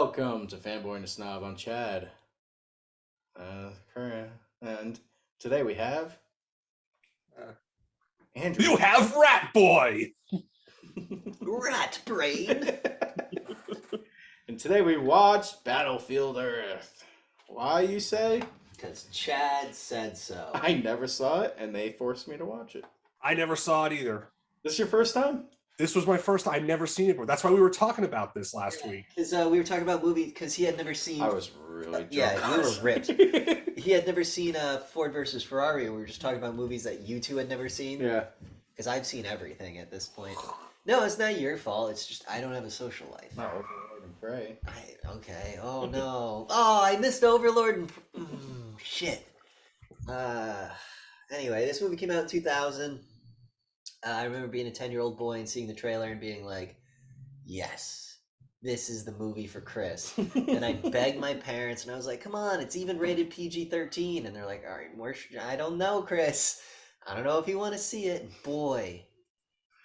Welcome to Fanboy and a Snob. I'm Chad. And today we have Uh, Andrew. You have Rat Boy! Rat brain. And today we watched Battlefield Earth. Why, you say? Because Chad said so. I never saw it, and they forced me to watch it. I never saw it either. This your first time? This was my first. I'd never seen it before. That's why we were talking about this last week. Because we were talking about movies, because he had never seen... I was really drunk. Yeah, you were ripped. He had never seen Ford versus Ferrari, and we were just talking about movies that you two had never seen. Yeah. Because I've seen everything at this point. No, it's not your fault. It's just I don't have a social life. Not Overlord and Prey. Okay. Oh, no. Oh, I missed Overlord and... shit. Anyway, this movie came out in 2000. I remember being a 10-year-old boy and seeing the trailer and being like, yes, this is the movie for Chris. And I begged my parents, and I was like, come on, it's even rated PG-13. And they're like, all right, I don't know, Chris. I don't know if you want to see it. Boy,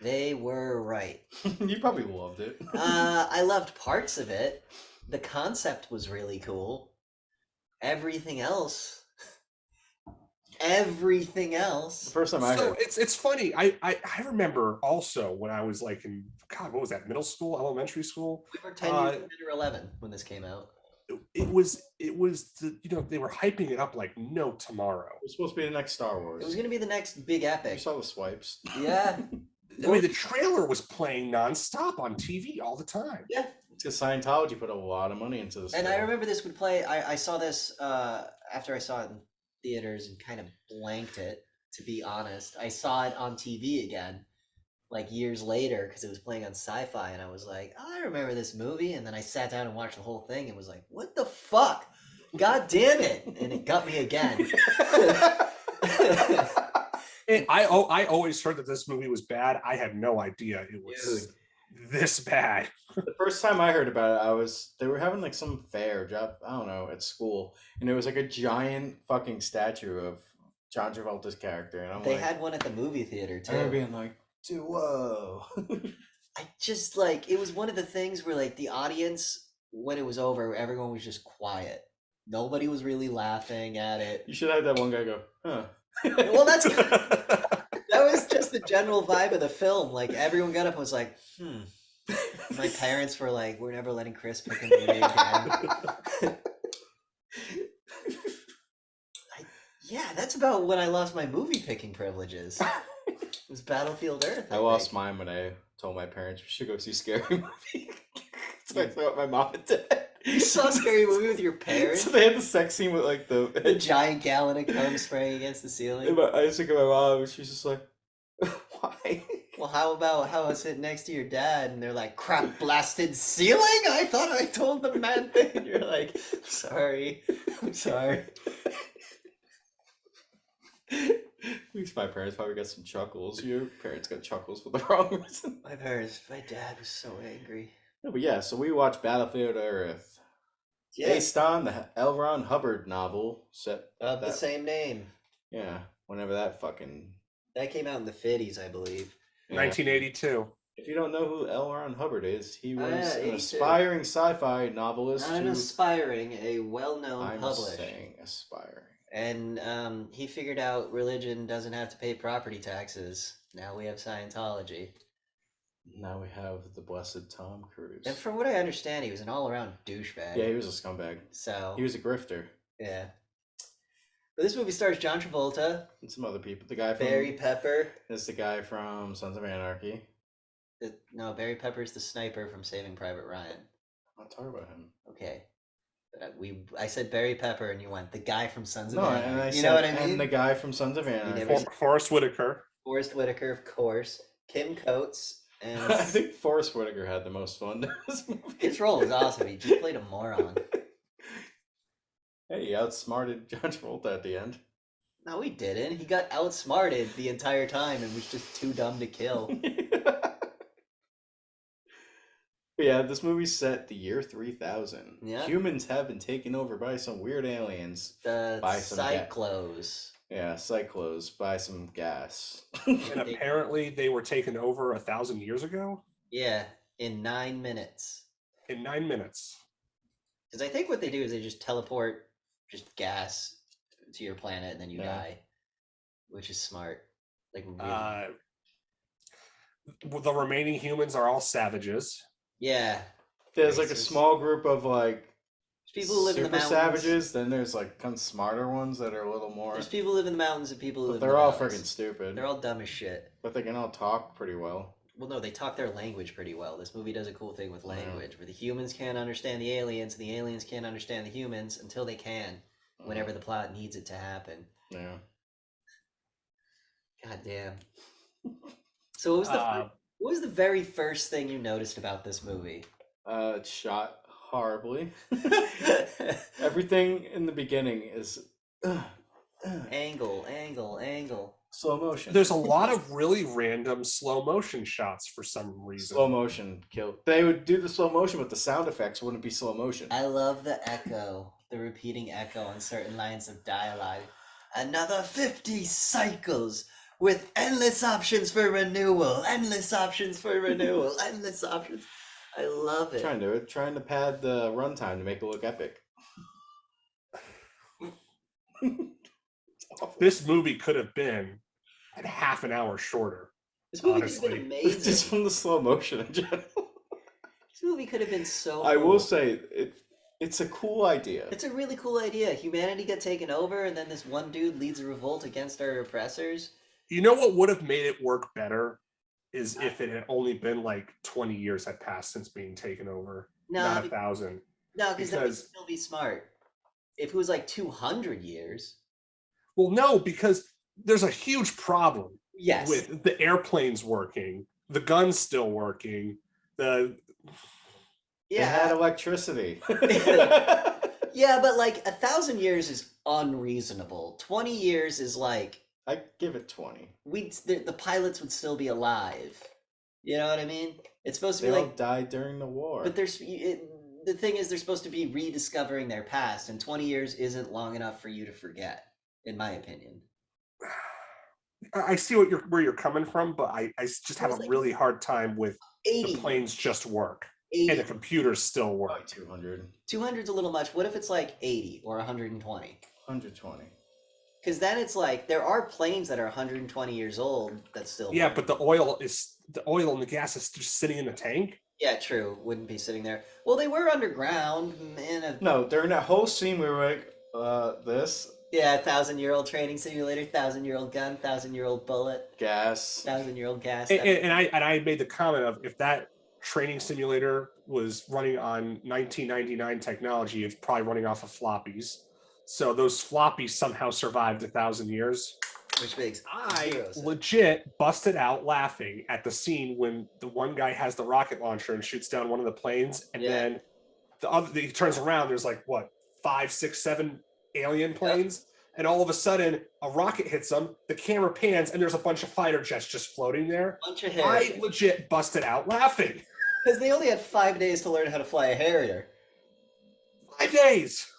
they were right. You probably loved it. I loved parts of it. The concept was really cool. Everything else... The first time I heard. It's funny. I remember also when I was like in what was that, middle school, elementary school? We were 10 years or 11 when this came out. It was the, they were hyping it up like no tomorrow. It was supposed to be the next Star Wars. It was going to be the next big epic. You saw the swipes. Yeah. I mean, the trailer was playing nonstop on TV all the time. Yeah. It's because Scientology put a lot of money into this. And I remember this would play. I saw this after I saw it in theaters and kind of blanked it, to be honest. I saw it on TV again like years later because it was playing on Sci-Fi, and I was like, oh, I remember this movie. And then I sat down and watched the whole thing and was like, what the fuck, god damn it. And it got me again. And I always heard that this movie was bad. I had no idea it was this bad. The first time I heard about it, they were having like some fair job, I don't know, at school, and it was like a giant fucking statue of John Travolta's character, and they had one at the movie theater too. I remember being like, dude, whoa. I just like, it was one of the things where like the audience, when it was over, everyone was just quiet. Nobody was really laughing at it. You should have that one guy go, huh. Well, that was just the general vibe of the film. Like everyone got up and was like, My parents were like, we're never letting Chris pick a movie again. Yeah, that's about when I lost my movie picking privileges. It was Battlefield Earth. I lost mine when I told my parents we should go see Scary Movie. So I thought my mom and dad. You saw Scary Movie with your parents? So they had the sex scene with like the giant gallon of cum spraying against the ceiling. I used to go to my mom and she's just like, why? Well, how I sit next to your dad and they're like, crap blasted ceiling? I thought I told the man thing. And you're like, I'm sorry. At least my parents probably got some chuckles. Your parents got chuckles for the wrong reason. My dad was so angry. No, but yeah, so we watched Battlefield Earth. Yeah. Based on the L. Ron Hubbard novel set Of the same name. Yeah, whenever that fucking... That came out in the 50s, I believe. Yeah. 1982. If you don't know who L. Ron Hubbard is, he was an 82. aspiring sci-fi novelist. Not aspiring, a well-known I'm publisher. saying aspiring. And he figured out religion doesn't have to pay property taxes. Now we have Scientology. Now we have the blessed Tom Cruise. And from what I understand, he was an all-around douchebag. Yeah, he was a scumbag. So He was a grifter. yeah. But this movie stars John Travolta, And some other people. The guy from... Barry Pepper. Is the guy from Sons of Anarchy. No, Barry Pepper's the sniper from Saving Private Ryan. I'm not talking about him. Okay. But I said Barry Pepper, and you went, the guy from Sons of No, Anarchy. and I You said, know what I mean? and the guy from Sons of Anarchy. never- Forrest Whitaker. Forrest Whitaker, of course. Kim Coates. And I think Forrest Whitaker had the most fun in this movie. his role was awesome. He just played a moron. Hey, he outsmarted John Travolta at the end. No, he didn't. He got outsmarted the entire time and was just too dumb to kill. Yeah, this movie's set the year 3000. Yeah. Humans have been taken over by some weird aliens. The By some Cyclos. Yeah, cyclos by some gas. And apparently they were taken over 1,000 years ago. Yeah, in 9 minutes. In 9 minutes. Because I think what they do is they just teleport just gas to your planet and then you Yeah. die, which is smart. Like really. The remaining humans are all savages. Yeah. There's like a Racist. small group of like There's people who live in the super mountains. savages. Then there's like kind of smarter ones that are a little more. There's people who live in the mountains and people who But live in they're the all valleys. freaking stupid. They're all dumb as shit. But they can all talk pretty well. Well, no, they talk their language pretty well. This movie does a cool thing with language, where the humans can't understand the aliens, and the aliens can't understand the humans until they can, whenever the plot needs it to happen. Yeah. God damn. So what was the very first thing you noticed about this movie? It's shot horribly. Everything in the beginning is Angle. slow motion. There's a lot of really random slow motion shots for some reason. Slow motion killed. They would do the slow motion, but the sound effects wouldn't be slow motion. I love the echo, the repeating echo on certain lines of dialogue. Another 50 cycles with endless options for renewal, endless options for renewal, endless options. I love it. Trying to pad the runtime to make it look epic. This movie could have been at half an hour shorter. This movie could have honestly. been amazing. Just from the slow motion in general. This movie could have been so I cool. will say it's a cool idea. It's a really cool idea. Humanity got taken over, and then this one dude leads a revolt against our oppressors. You know what would have made it work better is if it had only been like 20 years had passed since being taken over, not 1,000. No, because that would still be smart. If it was like 200 years. Well, no, because there's a huge problem Yes. with the airplanes working, the guns still working, They had electricity. Yeah, but like 1,000 years is unreasonable. 20 years is like I give it 20. the pilots would still be alive. You know what I mean? It's supposed to They be all like, died during the war. but the thing is, they're supposed to be rediscovering their past, and 20 years isn't long enough for you to forget, in my opinion. I see where you're coming from, but I just have a like really hard time with 80. the planes just work 80. and the computers still Probably work. 200. 200's a little much. What if it's like 80 or 120? 120. Because then it's like there are planes that are 120 years old that still Yeah, work. but the oil and the gas is just sitting in the tank. Yeah, true. Wouldn't be sitting there. Well, they were underground in a No, during that whole scene we were like, this 1,000-year-old training simulator, 1,000-year-old gun, 1,000-year-old bullet, gas. 1,000-year-old gas. And I made the comment of if that training simulator was running on 1999 technology, it's probably running off of floppies. So those floppies somehow survived 1,000 years. Which makes I zero sense. legit busted out laughing at the scene when the one guy has the rocket launcher and shoots down one of the planes, and then the other he turns around. There's like what 5, 6, 7 alien planes, and all of a sudden a rocket hits them. The camera pans, and there's a bunch of fighter jets just floating there. Bunch of hair. I legit busted out laughing. Because they only had 5 days to learn how to fly a Harrier. 5 days.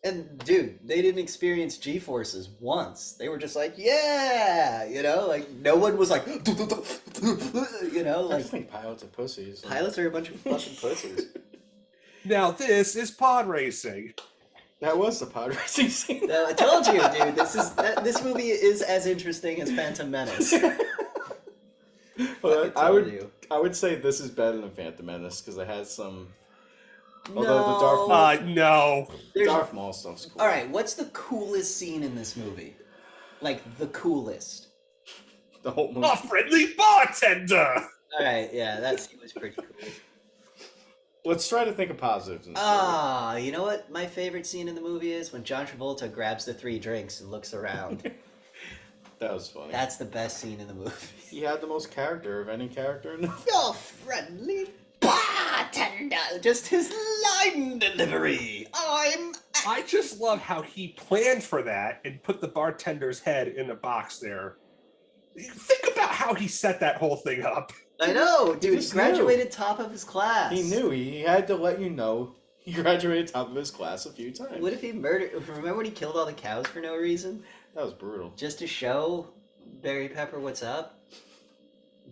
And dude, they didn't experience G-forces once. They were just like, yeah, you know, like no one was like, you know, I like just think pilots are pussies. pilots are a bunch of fucking pussies. Now this is pod racing. That was the pod racing scene. No, I told you, dude. This movie is as interesting as Phantom Menace. Well, I told you. would say this is better than Phantom Menace because it has some. No. Although the Darth Maul, No. Darth Maul stuff's cool. All right, what's the coolest scene in this movie? Like the coolest. The whole movie. A friendly bartender. All right, yeah, that scene was pretty cool. Let's try to think of positives. You know what my favorite scene in the movie is? When John Travolta grabs the 3 drinks and looks around. That was funny. That's the best scene in the movie. He had the most character of any character in the Your friendly bartender. Just his line delivery. I just love how he planned for that and put the bartender's head in the box there. Think about how he set that whole thing up. I know, dude. He just graduated top of his class. He knew. He had to let you know he graduated top of his class a few times. What if he murdered? Remember when he killed all the cows for no reason? That was brutal. Just to show Barry Pepper what's up?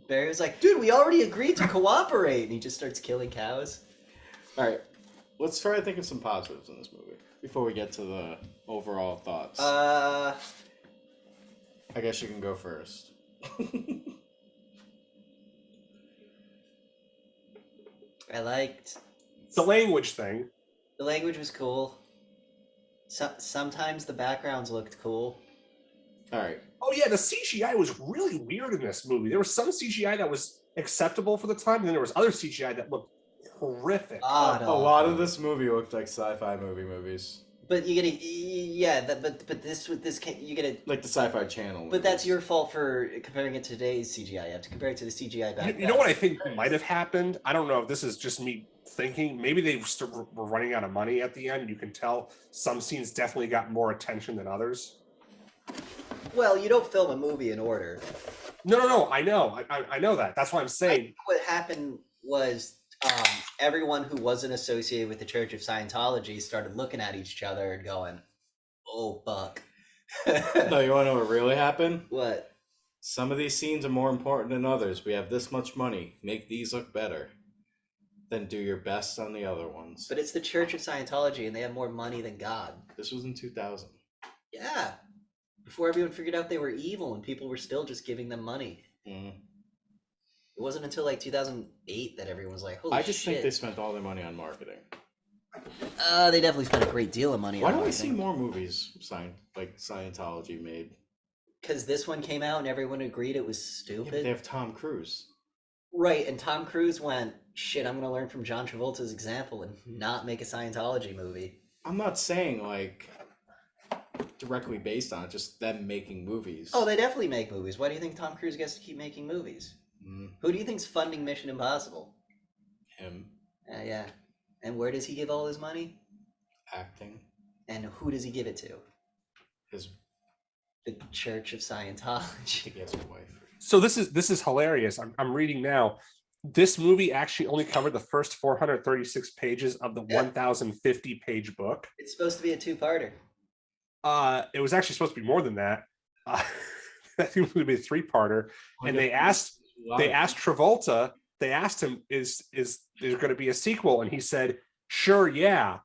Barry was like, dude, we already agreed to cooperate. And he just starts killing cows. All right. Let's try to think of some positives in this movie before we get to the overall thoughts. I I guess you can go first. liked The language thing. the language was cool. Sometimes the backgrounds looked cool. All right. Oh yeah, the CGI was really weird in this movie. There was some CGI that was acceptable for the time, and then there was other CGI that looked horrific. God, A lot of awful. this movie looked like sci-fi movies. But you gotta, but this can't, you gotta. Like the Sci-Fi Channel. But that's your fault for comparing it to today's CGI. You have to compare it to the CGI back then. You know what I think might have happened? I don't know if this is just me thinking. Maybe they were running out of money at the end. You can tell some scenes definitely got more attention than others. Well, you don't film a movie in order. No. I know. I know that. That's why I'm I saying. think what happened was everyone who wasn't associated with the Church of Scientology started looking at each other and going, "Oh, fuck." No, you want to know what really happened? What? Some of these scenes are more important than others. We have this much money. Make these look better. Then do your best on the other ones. But it's the Church of Scientology, and they have more money than God. This was in 2000. Yeah. Before everyone figured out they were evil, and people were still just giving them money. Mm. It wasn't until like 2008 that everyone was like, "Holy I just shit!" think they spent all their money on marketing. They definitely spent a great deal of money. Why on don't we marketing. see more movies like Scientology made? Because this one came out and everyone agreed it was Yeah, but stupid. they have Tom Cruise. Right, and Tom Cruise went, "Shit, I'm gonna learn from John Travolta's example and not make a Scientology movie." I'm not saying like directly based on it, just them making movies. Oh, they definitely make movies. Why do you think Tom Cruise gets to keep making movies? Who do you think's funding Mission Impossible? Him Yeah. And where does he give all his money? acting, And who does he give it to? his The Church of Scientology. he has a wife. So this is hilarious. I'm reading now. This movie actually only covered the first 436 pages of the 1,050 page book. It's supposed to be a two-parter. It was actually supposed to be more than that. I think it was going to be a three-parter. And they asked Travolta. They asked him, "Is there going to be a sequel?" And he said, "Sure, yeah.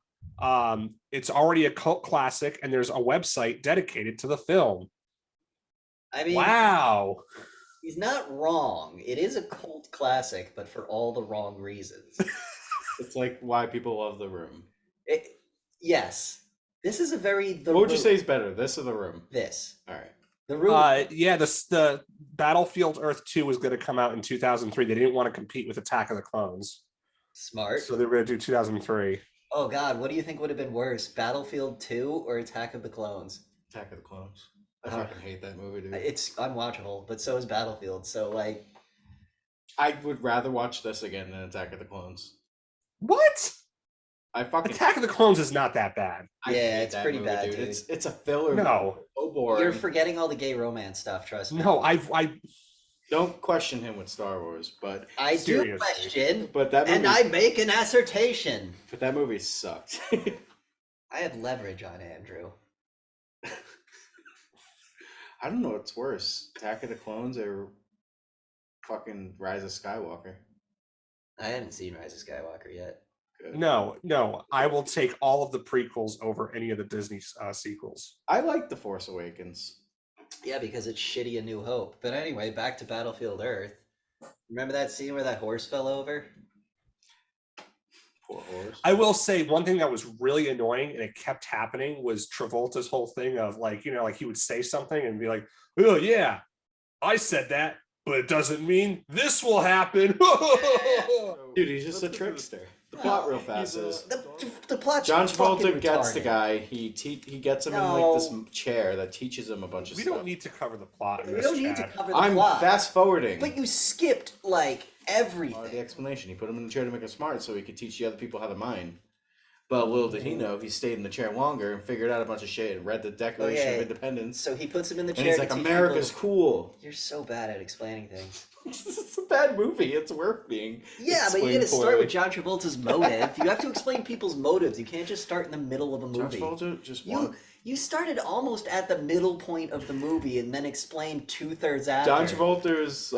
It's already a cult classic, and there's a website dedicated to the film." I mean, Wow. he's not wrong. It is a cult classic, but for all the wrong reasons. It's like why people love The Room. Yes. This is a very... What would you say is better, this or The Room? This. All right. The Room... Yeah, the Battlefield Earth 2 was going to come out in 2003. They didn't want to compete with Attack of the Clones. Smart. So they were going to do 2003. Oh, God. What do you think would have been worse? Battlefield 2 or Attack of the Clones? Attack of the Clones. I fucking hate that movie, dude. It's unwatchable, but so is Battlefield. So, like... I would rather watch this again than Attack of the Clones. What? I fucking Attack of the Clones is not that bad. I Yeah, hate it's that pretty movie, bad, dude. It's a filler. No. So boring. You're forgetting all the gay romance stuff, trust me. No, I Don't question him with Star Wars, but I do Seriously. question, that movie, and I make an assertion. but that movie sucked. I have leverage on Andrew. I don't know what's worse, Attack of the Clones or fucking Rise of Skywalker. I haven't seen Rise of Skywalker yet. Good. no. I will take all of the prequels over any of the Disney sequels. I like The Force Awakens. Yeah, because it's shitty A New Hope. But anyway, back to Battlefield Earth. Remember that scene where that horse fell over? Poor horse. I will say one thing that was really annoying and it kept happening was Travolta's whole thing of like, like he would say something and be like, "Oh yeah, I said that, but it doesn't mean this will happen." Dude, he's just a trickster. The plot real fast is The plot's John fucking Travolta gets the retarded. guy. He gets him in like this chair that teaches him a bunch of We stuff. don't need to cover the plot in We this, don't need to Chad. cover the I'm plot. fast forwarding. But you skipped, like, The everything. explanation. He put him in the chair to make him smart so he could teach the other people how to mine. But little did he know, he stayed in the chair longer and figured out a bunch of shit and read the Declaration of Okay. Independence. So he puts him in the chair And he's to like, teach America's people... cool. You're so bad at explaining things. It's a bad movie. It's worth being. Yeah, but you explained gotta start poorly. with John Travolta's motive. You have to explain people's motives. You can't just start in the middle of a John movie. Travolta just You started almost at the middle point of the movie and then explained 2/3 after. John Travolta's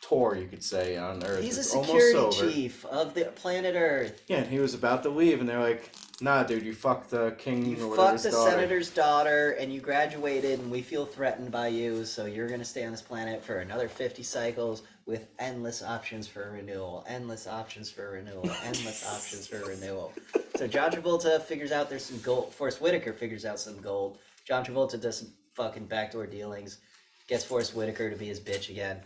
tour, you could say, on Earth. He's a It's almost security over. chief of the planet Earth. Yeah, and he was about to leave, and they're like, "Nah, dude, you fucked the king You or whatever fucked the his daughter." senator's daughter, and you graduated, and we feel threatened by you, so you're gonna stay on this planet for another 50 cycles with endless options for renewal, endless options for renewal, endless options for renewal. So John Travolta figures out there's some gold. Forrest Whitaker figures out some gold. John Travolta does some fucking backdoor dealings, gets Forrest Whitaker to be his bitch again.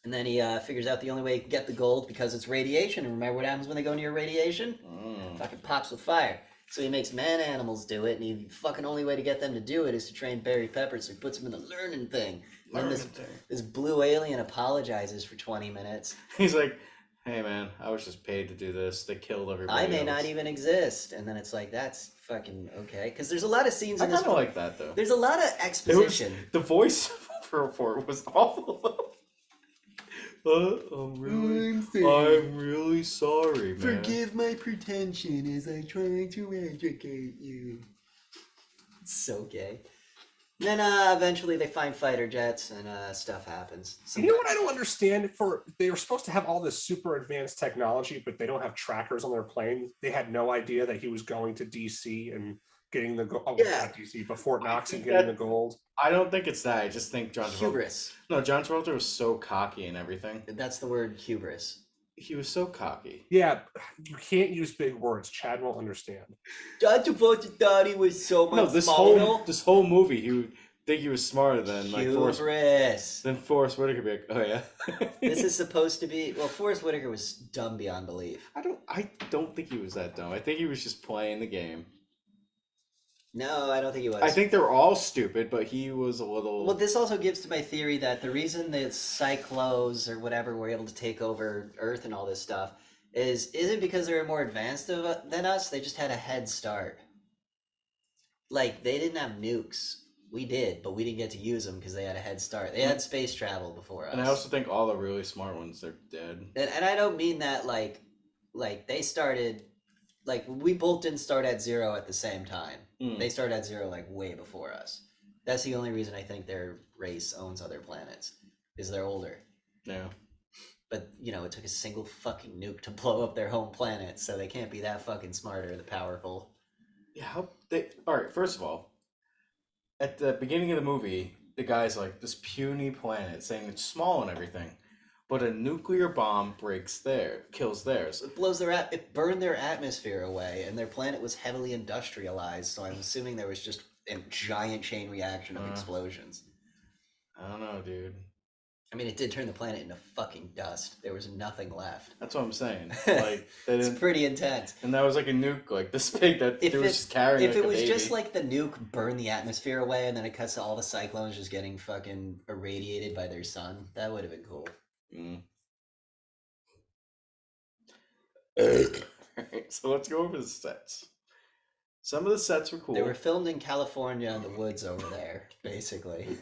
And then he figures out the only way he can get the gold because it's radiation. And remember what happens when they go near radiation? Fucking pops with fire. So he makes man animals do it, and the fucking only way to get them to do it is to train Barry Pepper. So he puts him in the learning thing. And then this blue alien apologizes for 20 minutes. He's like, "Hey man, I was just paid to do this. They killed everybody. I may else. not even exist." And then it's like, that's fucking okay. Because there's a lot of scenes I in this. kind of like that though. There's a lot of exposition. The voice for it was awful. I'm really sorry, man. Forgive my pretension as I try to educate you. It's so gay. Then eventually they find fighter jets and stuff happens. You know what I don't understand? They were supposed to have all this super advanced technology, but they don't have trackers on their plane. They had no idea that he was going to DC and getting the gold. Oh, Yeah. not DC, but Fort Knox and getting the gold. I don't think it's that. I just think John Travolta. Hubris. No, John Travolta was so cocky and everything. That's the word, hubris. He was so cocky. Yeah, you can't use big words. Chad won't understand. John Travolta thought he was so much No, this whole movie, he would think he was smarter than like hubris. Forrest Whitaker. Be like, "Oh yeah." This is supposed to be. Well, Forrest Whitaker was dumb beyond belief. I don't think he was that dumb. I think he was just playing the game. No, I don't think he was. I think they're all stupid, but he was a little. Well, this also gives to my theory that the reason the Cyclos or whatever were able to take over Earth and all this stuff isn't because they were more advanced than us. They just had a head start. Like, they didn't have nukes. We did, but we didn't get to use them because they had a head start. They had space travel before us. And I also think all the really smart ones, they're dead. And I don't mean that like they started, like, we both didn't start at zero at the same time. They started at zero like way before us. That's the only reason I think their race owns other planets, is they're older. Yeah. But, you know, it took a single fucking nuke to blow up their home planet, so they can't be that fucking smart or the powerful. Yeah, alright, first of all, at the beginning of the movie, the guy's like, this puny planet, saying it's small and everything. But a nuclear bomb kills theirs. It burned their atmosphere away, and their planet was heavily industrialized, so I'm assuming there was just a giant chain reaction of explosions. I don't know, dude. I mean, it did turn the planet into fucking dust. There was nothing left. That's what I'm saying. Like, it's pretty intense. And that was like a nuke, like this big that they were just carrying. If like it was a baby. just like the nuke burned the atmosphere away, and then it cuts to all the cyclones just getting fucking irradiated by their sun, that would have been cool. Alright, so let's go over the sets. Some of the sets were cool. They were filmed in California in the woods over there, basically.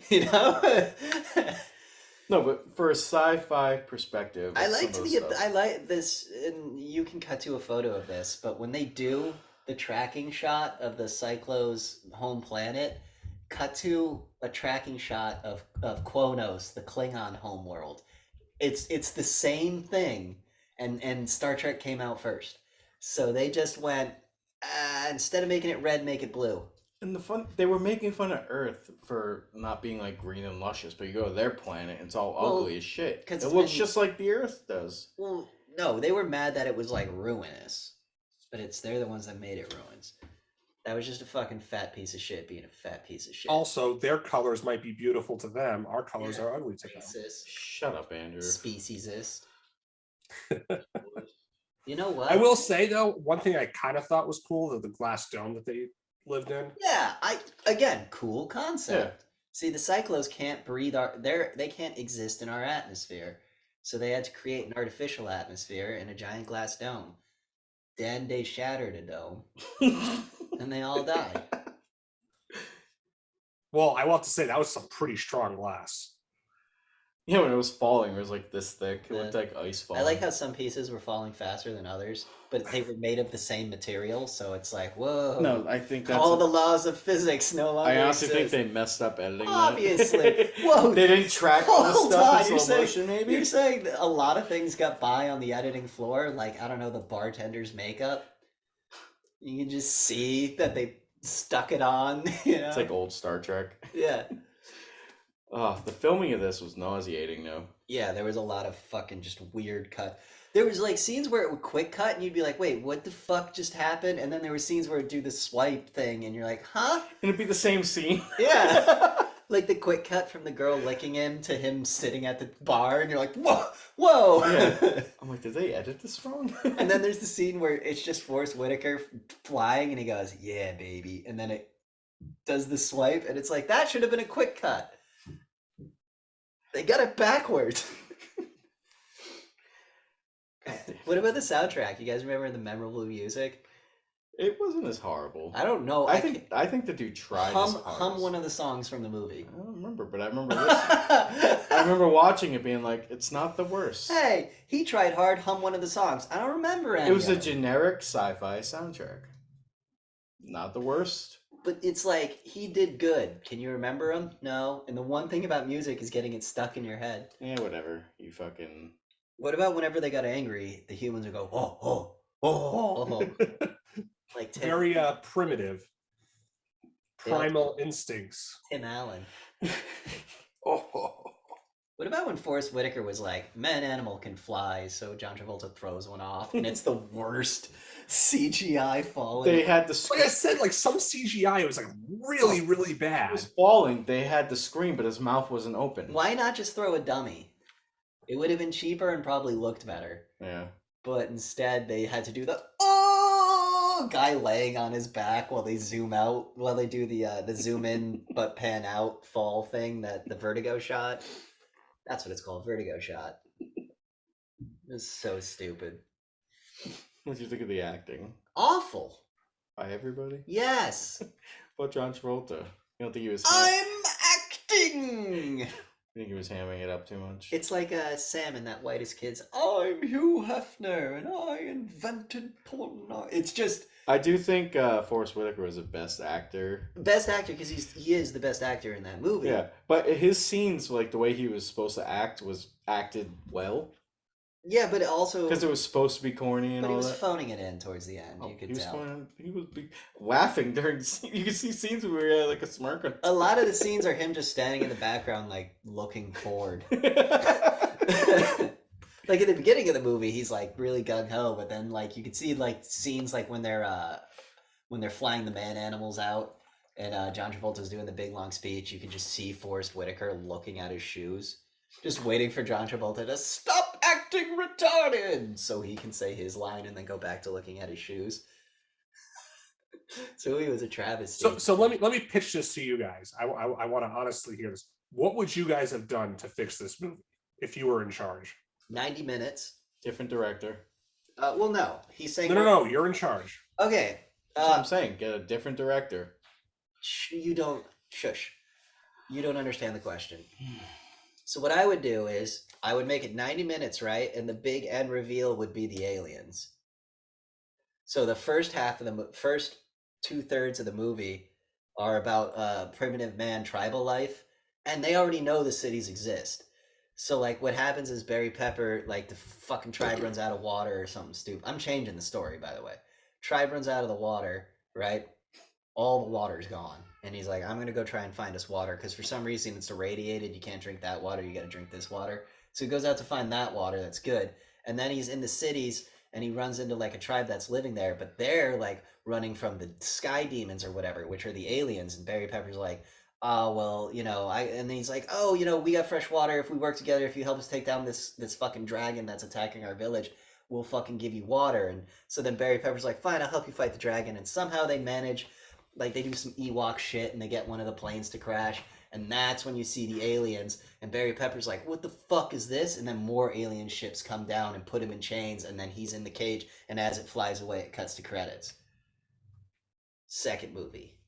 You know? No, but for a sci-fi perspective, I like this, and you can cut to a photo of this, but when they do the tracking shot of the Cyclo's home planet, cut to a tracking shot of Quonos, the Klingon homeworld. It's the same thing, and Star Trek came out first. So they just went, instead of making it red, make it blue. And they were making fun of Earth for not being like green and luscious, but you go to their planet, it's all ugly as shit. It looks just like the Earth does. Well, no, they were mad that it was like ruinous, but they're the ones that made it ruins. That was just a fucking fat piece of shit being a fat piece of shit. Also, their colors might be beautiful to them. Our colors are ugly to them. Shut up, Andrew. Speciesist. You know what? I will say though, one thing I kind of thought was cool, the glass dome that they lived in. Yeah, cool concept. Yeah. See, the Cyclos can't breathe they can't exist in our atmosphere. So they had to create an artificial atmosphere in a giant glass dome. Then they shattered a dome. And they all died. Well, I will have to say that was some pretty strong glass. Yeah, when it was falling, it was like this thick. It Yeah. looked like ice I falling. like how some pieces were falling faster than others, but they were made of the same material, so it's like, whoa. No, I think that's. All the laws of physics no longer I honestly think exist. they messed up editing. Obviously. That. Whoa. They didn't track all the Hold stuff on, in you're slow saying- motion, maybe? You're saying that a lot of things got by on the editing floor, like, I don't know, the bartender's makeup. You can just see that they stuck it on, you know? It's like old Star Trek. Yeah. Oh, the filming of this was nauseating, though. Yeah, there was a lot of fucking just weird cut. There was like scenes where it would quick cut and you'd be like, wait, what the fuck just happened? And then there were scenes where it'd do the swipe thing and you're like, huh? And it'd be the same scene. Yeah. Like the quick cut from the girl licking him to him sitting at the bar and you're like, whoa, whoa. Yeah. I'm like, did they edit this wrong? And then there's the scene where it's just Forrest Whitaker flying and he goes, yeah, baby. And then it does the swipe and it's like, that should have been a quick cut. They got it backwards. What about the soundtrack? You guys remember the memorable music? It wasn't as horrible. I don't know. I think the dude tried his hardest. Hum one of the songs from the movie. I don't remember, but I remember listening. I remember watching it being like, it's not the worst. Hey, he tried hard. Hum one of the songs. I don't remember any. It was of a it. generic sci-fi soundtrack. Not the worst. But it's like he did good. Can you remember him? No. And the one thing about music is getting it stuck in your head. Yeah, whatever. You fucking. What about whenever they got angry, the humans would go, oh, oh, oh, oh. Like Very primitive, primal instincts. Tim Allen. Oh. What about when Forrest Whitaker was like, man animal can fly, so John Travolta throws one off, and it's the worst CGI falling. They had the Like I said, like some CGI was like really, really It bad. was falling. They had the screen, but his mouth wasn't open. Why not just throw a dummy? It would have been cheaper and probably looked better. Yeah. But instead, they had to do the oh guy laying on his back while they zoom out, while they do the zoom in but pan out fall thing, that the vertigo shot. That's what it's called, vertigo shot. It was so stupid. What did you think of the acting Awful. by everybody? Yes. But John Travolta, you don't think he was? I'm acting. You think he was hamming it up too much? It's like Sam in that Whitest Kids. I'm Hugh Hefner and I invented porn. It's just I do think Forrest Whitaker was the best actor. best actor because he is the best actor in that movie. Yeah, but his scenes, like the way he was supposed to act, was acted well Yeah, but it also because it was supposed to be corny and but he all was that. phoning it in towards the end. Oh, You could he was tell. fine. He was laughing during. You could see scenes where he had like a smirk on. A lot of the scenes are him just standing in the background, like looking bored. Like at the beginning of the movie, he's like really gung ho, but then like you could see like scenes like when they're flying the man animals out, and John Travolta's doing the big long speech. You can just see Forrest Whitaker looking at his shoes, just waiting for John Travolta to stop acting retarded, so he can say his line and then go back to looking at his shoes. So he was a travesty. So let me pitch this to you guys. I want to honestly hear this. What would you guys have done to fix this movie if you were in charge? 90 minutes. Different director. Well, no, he's saying No, you're in charge. Okay. That's what I'm saying. Get a different director. You don't shush. You don't understand the question. So what I would do is I would make it 90 minutes, right? And the big end reveal would be the aliens. So the first half of the first 2/3 of the movie are about primitive man tribal life, and they already know the cities exist. So like what happens is Barry Pepper, like the fucking tribe runs out of water or something stupid. I'm changing the story, by the way. Tribe runs out of the water, right? All the water's gone. And he's like, I'm going to go try and find us water because for some reason it's irradiated. You can't drink that water. You got to drink this water. So he goes out to find that water that's good. And then he's in the cities and he runs into like a tribe that's living there, but they're like running from the sky demons or whatever, which are the aliens. And Barry Pepper's like, oh, well, and then he's like, oh, we got fresh water. If we work together, if you help us take down this fucking dragon that's attacking our village, we'll fucking give you water. And so then Barry Pepper's like, fine, I'll help you fight the dragon. And somehow they manage, like they do some Ewok shit and they get one of the planes to crash. And that's when you see the aliens. And Barry Pepper's like, what the fuck is this? And then more alien ships come down and put him in chains. And then he's in the cage. And as it flies away, it cuts to credits. Second movie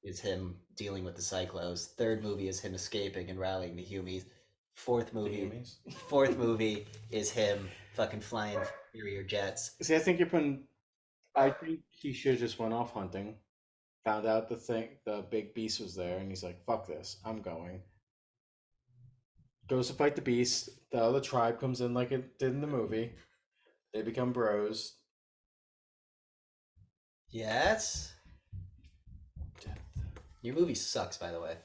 is him dealing with the Cyclos. Third movie is him escaping and rallying the Humies. Fourth movie. Fourth movie is him fucking flying Superior jets. See, I think he should have just went off hunting, found out the big beast was there, and he's like, "Fuck this, I'm going." Goes to fight the beast. The other tribe comes in like it did in the movie. They become bros. Yes. Your movie sucks, by the way.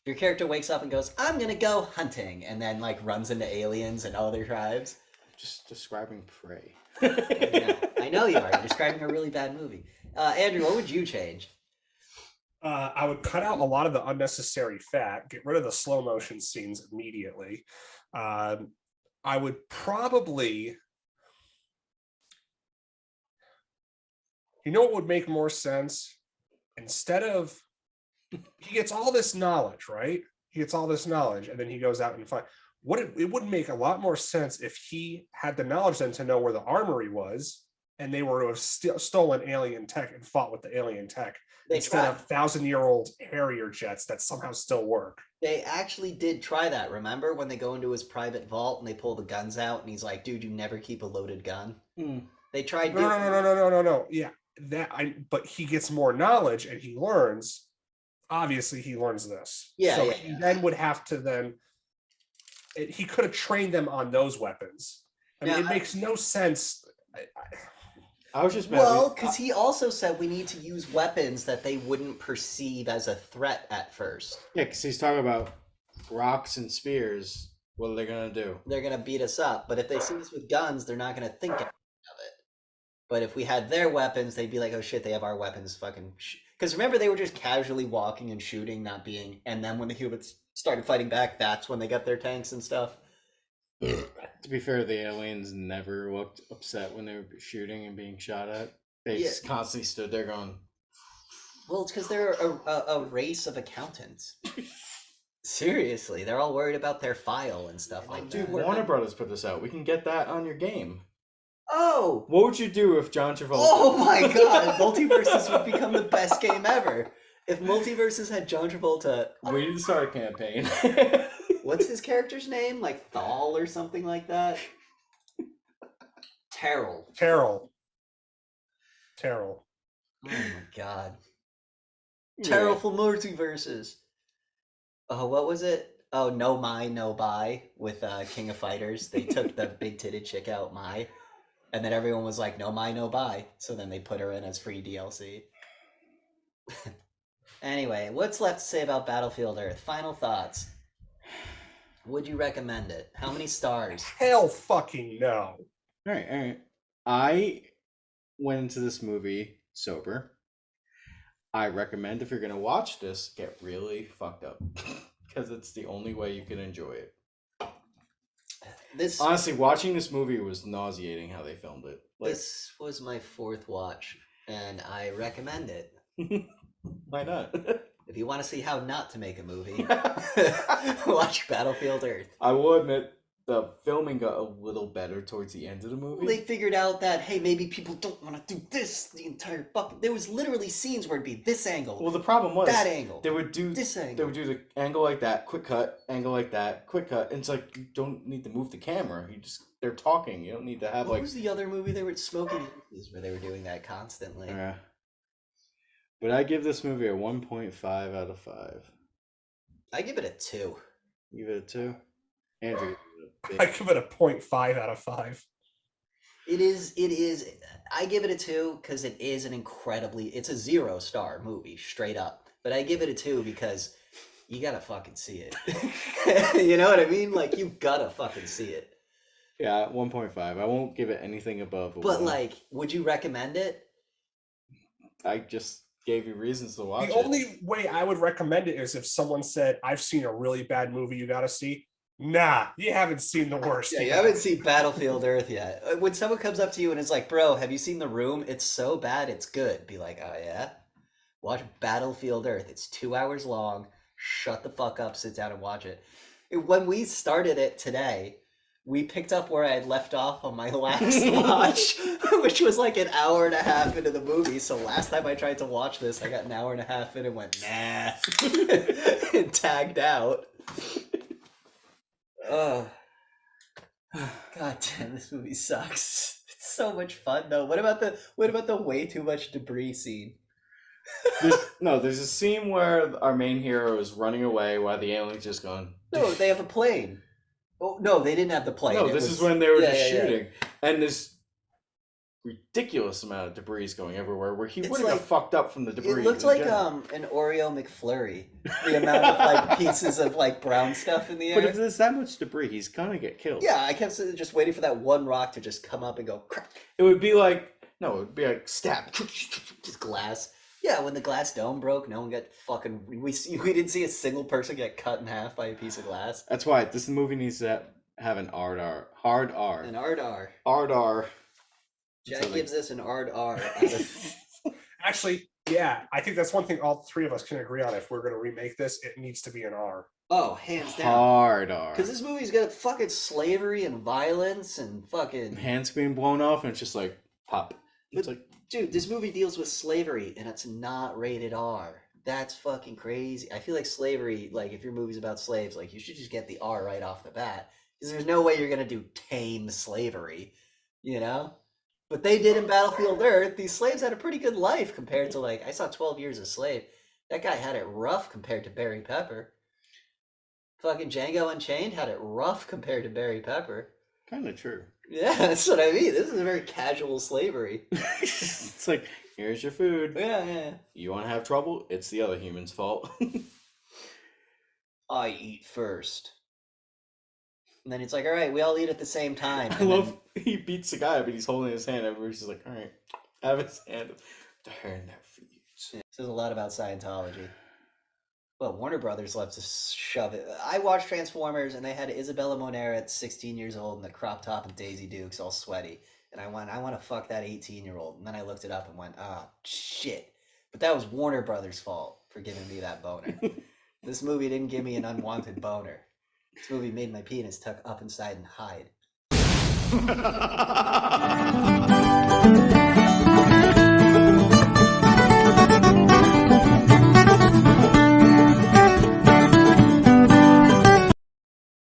Your character wakes up and goes, "I'm gonna go hunting," and then like runs into aliens and other tribes. I'm just describing Prey. I know you are. You're describing a really bad movie. Andrew, what would you change? I would cut out a lot of the unnecessary fat, get rid of the slow motion scenes immediately. I would probably, what would make more sense? Instead of, he gets all this knowledge, right? He gets all this knowledge, and then he goes out and finds. It would make a lot more sense if he had the knowledge then to know where the armory was, and they were to have stolen alien tech and fought with the alien tech instead of 1,000-year-old Harrier jets that somehow still work. They actually did try that. Remember when they go into his private vault and they pull the guns out, and he's like, "Dude, you never keep a loaded gun." They tried. No. Yeah, but he gets more knowledge and he learns. Obviously, he learns this. Yeah. He then would have to he could have trained them on those weapons. I mean, it makes no sense. I was just because he also said we need to use weapons that they wouldn't perceive as a threat at first. Yeah, because he's talking about rocks and spears. What are they gonna do? They're gonna beat us up. But if they see us with guns, they're not gonna think of it. But if we had their weapons, they'd be like, "Oh shit, they have our weapons." Fucking. Because remember, they were just casually walking and shooting, not being. And then when the humans started fighting back, that's when they got their tanks and stuff. To be fair, the aliens never looked upset when they were shooting and being shot at. They just constantly stood there going... Well, it's because they're a race of accountants. Seriously, they're all worried about their file and stuff like that. Dude, Warner Brothers put this out. We can get that on your game. Oh! What would you do if John Travolta... Oh my god! Multiverses would become the best game ever. If Multiverses had John Travolta... We need to start a campaign. What's his character's name? Like Thal or something like that? Terrell. Oh my god. Terrell for Multiverses. Oh, what was it? Oh, No Mai, No Buy with King of Fighters. They took the big-titted chick out, Mai. And then everyone was like, "No Mai, No Buy." So then they put her in as free DLC. Anyway, what's left to say about Battlefield Earth? Final thoughts. Would you recommend it? How many stars? Hell fucking no. All right. I went into this movie sober. I recommend if you're going to watch this, get really fucked up. Because it's the only way you can enjoy it. Honestly, watching this movie was nauseating how they filmed it. This was my fourth watch, and I recommend it. Why not? If you want to see how not to make a movie, watch Battlefield Earth. I will admit, the filming got a little better towards the end of the movie. They figured out that, hey, maybe people don't want to do this the entire fucking... There was literally scenes where it'd be this angle. Well, the problem was... that angle. They would do... this angle. They would do the angle like that, quick cut, angle like that, quick cut. And it's like, you don't need to move the camera. They're talking. You don't need to have what was the other movie they were smoking where they were doing that constantly? Yeah. But I give this movie a 1.5 out of 5. I give it a 2. You give it a 2? Andrew, I give it a 0.5 out of 5. It is. I give it a 2 because it is it's a 0-star movie, straight up. But I give it a 2 because you gotta fucking see it. You know what I mean? Like, you gotta fucking see it. Yeah, 1.5. I won't give it anything above. But, like, would you recommend it? I just gave you reasons to watch it. The only way I would recommend it is if someone said, "I've seen a really bad movie you gotta see." Nah, you haven't seen the worst. Yeah, you haven't seen Battlefield Earth yet. When someone comes up to you and is like, "Bro, have you seen The Room? It's so bad, it's good." Be like, "Oh, yeah? Watch Battlefield Earth. It's 2 hours long. Shut the fuck up, sit down and watch it." When we started it today, we picked up where I had left off on my last watch, which was like an hour and a half into the movie. So last time I tried to watch this, I got an hour and a half in and went, nah, and tagged out. God damn, this movie sucks. It's so much fun though. What about the way too much debris scene? There's a scene where our main hero is running away while the alien's just going. No, they have a plane. Oh no, they didn't have the plane. No, It this was- is when they were yeah, just yeah, yeah. shooting, and this ridiculous amount of debris going everywhere. Where he It's wouldn't like- have fucked up from the debris. It looked in like general. an Oreo McFlurry. The amount of like pieces of like brown stuff in the air. But if there's that much debris, he's gonna get killed. Yeah, I kept just waiting for that one rock to just come up and go crack. It would be like stab. Just glass. Yeah, when the glass dome broke, no one got fucking. We didn't see a single person get cut in half by a piece of glass. That's why this movie needs to have an hard R. An R. Hard R. Jack gives us an R. Actually, yeah, I think that's one thing all three of us can agree on. If we're going to remake this, it needs to be an R. Oh, hands down. Hard R. Because this movie's got fucking slavery and violence and fucking. Hands being blown off, and it's just like pop. It's like Dude, this movie deals with slavery and it's not rated R. That's fucking crazy. I feel like slavery, like if your movie's about slaves, like you should just get the R right off the bat. Because there's no way you're gonna do tame slavery, you know? But they did in Battlefield Earth. These slaves had a pretty good life compared to like I saw 12 Years a Slave. That guy had it rough compared to Barry Pepper. Fucking Django Unchained had it rough compared to Barry Pepper. kind of true. Yeah, that's what I mean. This is a very casual slavery. It's like, here's your food. Yeah. You want to have trouble? It's the other human's fault. I eat first. And then it's like, all right, we all eat at the same time. I And love he beats the guy up and he's holding his hand. Everybody's just like, all right, have his hand. The hand that feeds. then, says a lot about Scientology. Well, Warner Brothers loves to shove it. I watched Transformers and they had Isabella Monera at 16 years old in the crop top and Daisy Dukes all sweaty. And I want to fuck that 18-year-old. And then I looked it up and went, shit. But that was Warner Brothers' fault for giving me that boner. This movie didn't give me an unwanted boner. This movie made my penis tuck up inside and hide.